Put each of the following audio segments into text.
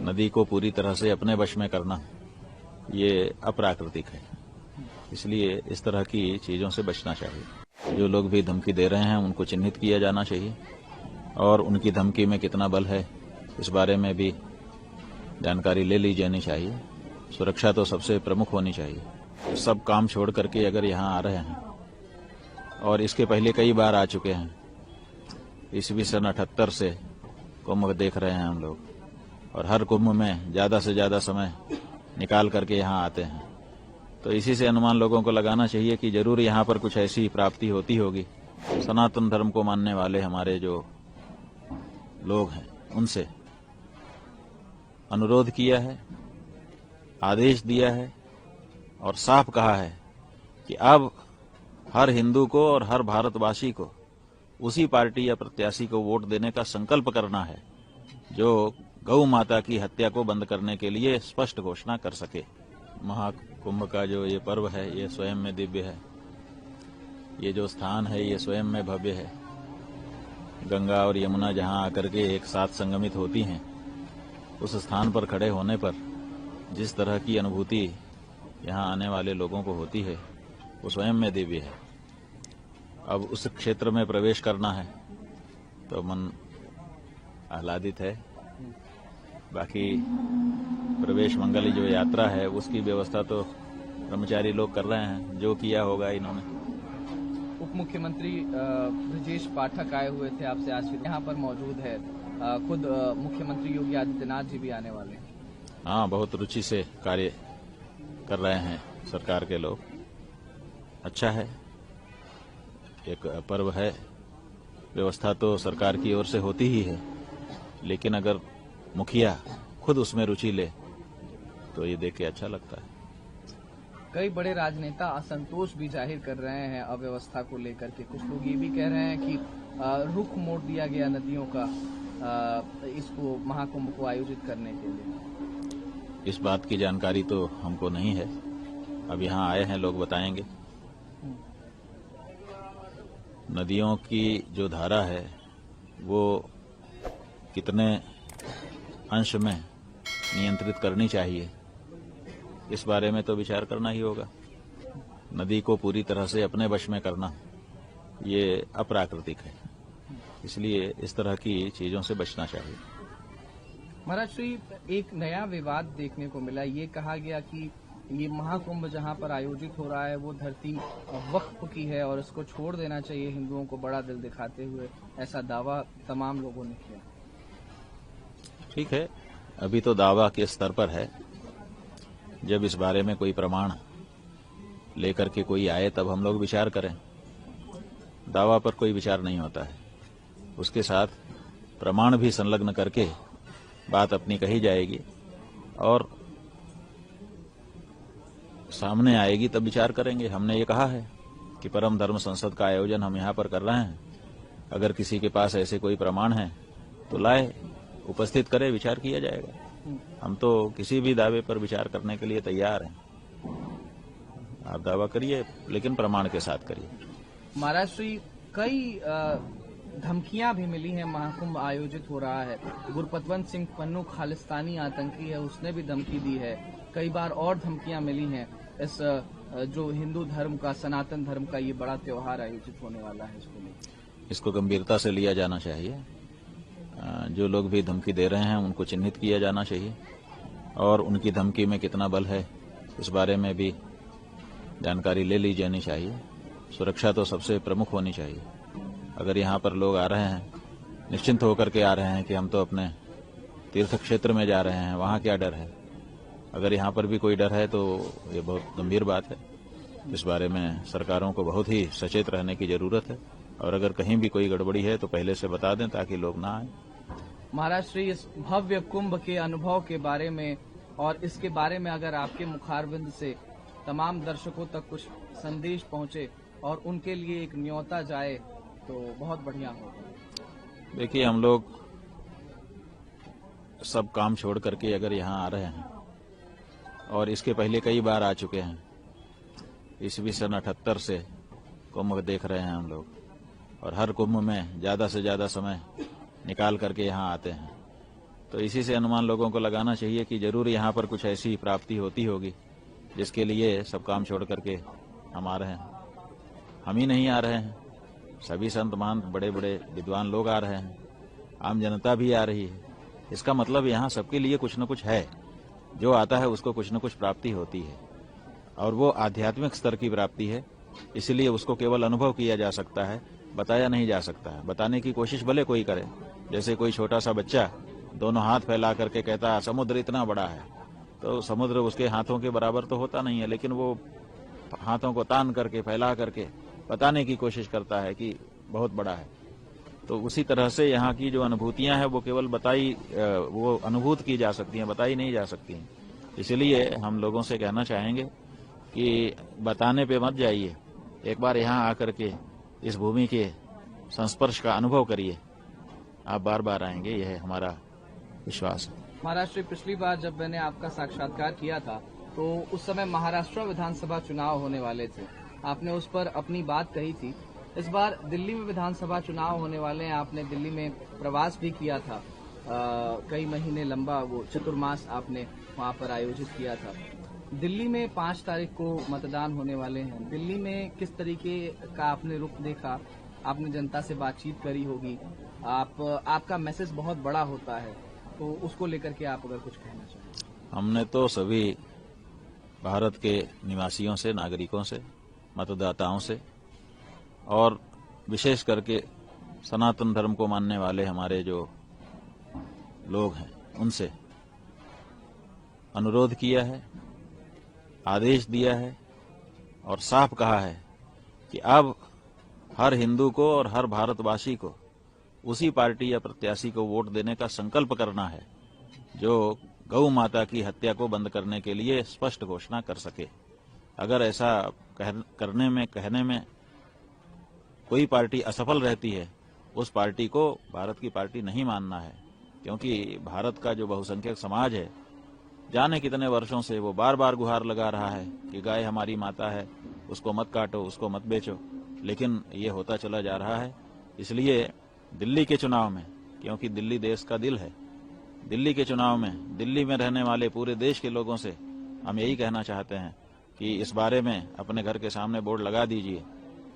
नदी को पूरी तरह से अपने वश में करना ये अप्राकृतिक है। इसलिए इस तरह की चीजों से बचना चाहिए। जो लोग भी धमकी दे रहे हैं उनको चिन्हित किया जाना चाहिए और उनकी धमकी में कितना बल है इस बारे में भी जानकारी ले ली जानी चाहिए। सुरक्षा तो सबसे प्रमुख होनी चाहिए। सब काम छोड़ करके अगर यहाँ आ रहे हैं और इसके पहले कई बार आ चुके हैं, ईस्वी सन 78 से कुंभ देख रहे हैं हम लोग, और हर कुंभ में ज्यादा से ज्यादा समय निकाल करके यहाँ आते हैं, तो इसी से अनुमान लोगों को लगाना चाहिए कि जरूर यहाँ पर कुछ ऐसी प्राप्ति होती होगी। सनातन धर्म को मानने वाले हमारे जो लोग हैं उनसे अनुरोध किया है, आदेश दिया है और साफ कहा है कि अब हर हिंदू को और हर भारतवासी को उसी पार्टी या प्रत्याशी को वोट देने का संकल्प करना है जो गौ माता की हत्या को बंद करने के लिए स्पष्ट घोषणा कर सके। महाकुंभ का जो ये पर्व है ये स्वयं में दिव्य है। ये जो स्थान है ये स्वयं में भव्य है। गंगा और यमुना जहां आकर के एक साथ संगमित होती हैं, उस स्थान पर खड़े होने पर जिस तरह की अनुभूति यहाँ आने वाले लोगों को होती है वो स्वयं में दिव्य है। अब उस क्षेत्र में प्रवेश करना है तो मन आह्लादित है। बाकी प्रवेश मंगल जो यात्रा है उसकी व्यवस्था तो कर्मचारी लोग कर रहे हैं, जो किया होगा इन्होंने। उप मुख्यमंत्री ब्रजेश पाठक आए हुए थे आपसे आज, यहाँ पर मौजूद है। खुद मुख्यमंत्री योगी आदित्यनाथ जी भी आने वाले हैं। हाँ, बहुत रुचि से कार्य कर रहे हैं सरकार के लोग। अच्छा है, एक पर्व है, व्यवस्था तो सरकार की ओर से होती ही है, लेकिन अगर मुखिया खुद उसमें रुचि ले तो ये देख के अच्छा लगता है। कई बड़े राजनेता असंतोष भी जाहिर कर रहे हैं अव्यवस्था को लेकर के। कुछ लोग ये भी कह रहे हैं कि रुख मोड़ दिया गया नदियों का इसको महाकुंभ को आयोजित करने के लिए। इस बात की जानकारी तो हमको नहीं है, अब यहाँ आए हैं लोग बताएंगे। नदियों की जो धारा है वो कितने अंश में नियंत्रित करनी चाहिए इस बारे में तो विचार करना ही होगा। नदी को पूरी तरह से अपने वश में करना ये अप्राकृतिक है। इसलिए इस तरह की चीजों से बचना चाहिए। महाराज श्री, एक नया विवाद देखने को मिला। ये कहा गया कि ये महाकुंभ जहां पर आयोजित हो रहा है वो धरती वक्फ की है और इसको छोड़ देना चाहिए हिंदुओं को, बड़ा दिल दिखाते हुए ऐसा दावा तमाम लोगों ने किया। ठीक है, अभी तो दावा के स्तर पर है। जब इस बारे में कोई प्रमाण लेकर के कोई आए तब हम लोग विचार करें। दावा पर कोई विचार नहीं होता है, उसके साथ प्रमाण भी संलग्न करके बात अपनी कही जाएगी और सामने आएगी तब विचार करेंगे। हमने ये कहा है कि परम धर्म संसद का आयोजन हम यहाँ पर कर रहे हैं। अगर किसी के पास ऐसे कोई प्रमाण है तो लाए, उपस्थित करे, विचार किया जाएगा। हम तो किसी भी दावे पर विचार करने के लिए तैयार हैं। आप दावा करिए लेकिन प्रमाण के साथ करिए। महाराज श्री, कई धमकियां भी मिली हैं। महाकुंभ आयोजित हो रहा है, गुरपतवंत सिंह पन्नू खालिस्तानी आतंकी है, उसने भी धमकी दी है। कई बार और धमकियां मिली हैं। इस जो हिंदू धर्म का, सनातन धर्म का ये बड़ा त्योहार आयोजित होने वाला है, इसको गंभीरता से लिया जाना चाहिए। जो लोग भी धमकी दे रहे हैं उनको चिन्हित किया जाना चाहिए और उनकी धमकी में कितना बल है इस बारे में भी जानकारी ले ली जानी चाहिए। सुरक्षा तो सबसे प्रमुख होनी चाहिए। अगर यहाँ पर लोग आ रहे हैं निश्चिंत होकर के आ रहे हैं कि हम तो अपने तीर्थ क्षेत्र में जा रहे हैं, वहाँ क्या डर है। अगर यहाँ पर भी कोई डर है तो ये बहुत गंभीर बात है। इस बारे में सरकारों को बहुत ही सचेत रहने की जरूरत है और अगर कहीं भी कोई गड़बड़ी है तो पहले से बता दें ताकि लोग ना आए। महाराज श्री, इस भव्य कुंभ के अनुभव के बारे में और इसके बारे में अगर आपके मुखारबिंद से तमाम दर्शकों तक कुछ संदेश पहुंचे और उनके लिए एक न्योता जाए तो बहुत बढ़िया होगा। देखिए, हम लोग सब काम छोड़ करके अगर यहाँ आ रहे हैं और इसके पहले कई बार आ चुके हैं, ईस्वी सन 78 से कुंभ देख रहे हैं हम लोग, और हर कुंभ में ज्यादा से ज्यादा समय निकाल करके यहाँ आते हैं, तो इसी से अनुमान लोगों को लगाना चाहिए कि जरूर यहाँ पर कुछ ऐसी प्राप्ति होती होगी जिसके लिए सब काम छोड़ करके हम आ रहे हैं। हम ही नहीं आ रहे हैं, सभी संत महंत बड़े बड़े विद्वान लोग आ रहे हैं, आम जनता भी आ रही है। इसका मतलब यहाँ सबके लिए कुछ न कुछ है, जो आता है उसको कुछ न कुछ प्राप्ति होती है और वो आध्यात्मिक स्तर की प्राप्ति है। इसलिए उसको केवल अनुभव किया जा सकता है, बताया नहीं जा सकता है। बताने की कोशिश भले कोई करे, जैसे कोई छोटा सा बच्चा दोनों हाथ फैला करके कहता है समुद्र इतना बड़ा है, तो समुद्र उसके हाथों के बराबर तो होता नहीं है, लेकिन वो हाथों को तान करके फैला करके बताने की कोशिश करता है कि बहुत बड़ा है। तो उसी तरह से यहाँ की जो अनुभूतियां हैं वो केवल वो अनुभूत की जा सकती हैं, बताई नहीं जा सकती हैं। इसलिए हम लोगों से कहना चाहेंगे कि बताने पे मत जाइए, एक बार यहाँ आकर के इस भूमि के संस्पर्श का अनुभव करिए, आप बार बार आएंगे, यह हमारा विश्वास है। महाराष्ट्र पिछली बार जब मैंने आपका साक्षात्कार किया था तो उस समय महाराष्ट्र विधानसभा चुनाव होने वाले थे, आपने उस पर अपनी बात कही थी। इस बार दिल्ली में विधानसभा चुनाव होने वाले हैं, आपने दिल्ली में प्रवास भी किया था, कई महीने लंबा वो चतुर्मास आपने वहां पर आयोजित किया था। दिल्ली में 5 तारीख को मतदान होने वाले हैं, दिल्ली में किस तरीके का आपने रुख देखा, आपने जनता से बातचीत करी होगी, आपका मैसेज बहुत बड़ा होता है, तो उसको लेकर के आप अगर कुछ कहना चाहें। हमने तो सभी भारत के निवासियों से, नागरिकों से, मतदाताओं से और विशेष करके सनातन धर्म को मानने वाले हमारे जो लोग हैं उनसे अनुरोध किया है, आदेश दिया है और साफ कहा है कि अब हर हिंदू को और हर भारतवासी को उसी पार्टी या प्रत्याशी को वोट देने का संकल्प करना है जो गौ माता की हत्या को बंद करने के लिए स्पष्ट घोषणा कर सके। अगर ऐसा कहने में कोई पार्टी असफल रहती है, उस पार्टी को भारत की पार्टी नहीं मानना है, क्योंकि भारत का जो बहुसंख्यक समाज है, जाने कितने वर्षों से वो बार बार गुहार लगा रहा है कि गाय हमारी माता है, उसको मत काटो, उसको मत बेचो, लेकिन ये होता चला जा रहा है। इसलिए दिल्ली के चुनाव में, क्योंकि दिल्ली देश का दिल है, दिल्ली के चुनाव में दिल्ली में रहने वाले पूरे देश के लोगों से हम यही कहना चाहते हैं कि इस बारे में अपने घर के सामने बोर्ड लगा दीजिए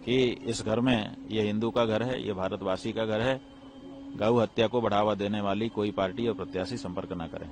कि इस घर में ये हिंदू का घर है, ये भारतवासी का घर है, गौ हत्या को बढ़ावा देने वाली कोई पार्टी और प्रत्याशी संपर्क न करें।